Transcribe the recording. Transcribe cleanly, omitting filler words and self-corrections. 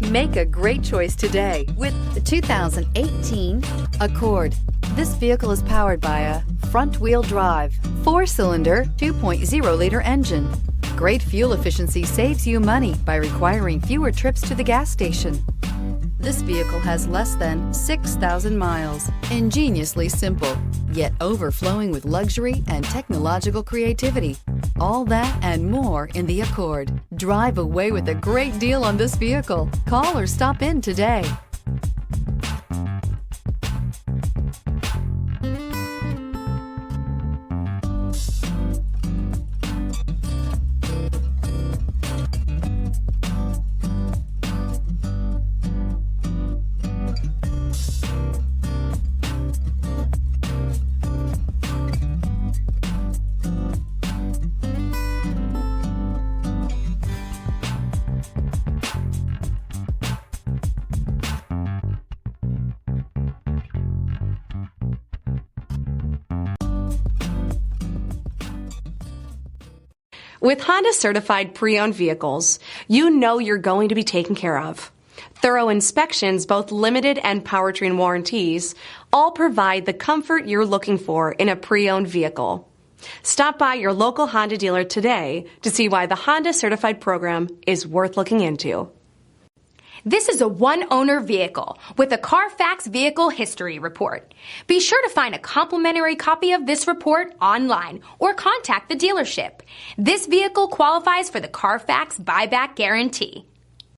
Make a great choice today with the 2018 Accord. This vehicle is powered by a front-wheel drive, 4-cylinder, 2.0-liter engine. Great fuel efficiency saves you money by requiring fewer trips to the gas station. This vehicle has less than 6,000 miles. Ingeniously simple, yet overflowing with luxury and technological creativity. All that and more in the Accord. Drive away with a great deal on this vehicle. Call or stop in today. With Honda certified pre-owned vehicles, you know you're going to be taken care of. Thorough inspections, both limited and powertrain warranties, all provide the comfort you're looking for in a pre-owned vehicle. Stop by your local Honda dealer today to see why the Honda certified program is worth looking into. This is a one-owner vehicle with a Carfax Vehicle History Report. Be sure to find a complimentary copy of this report online or contact the dealership. This vehicle qualifies for the Carfax Buyback Guarantee.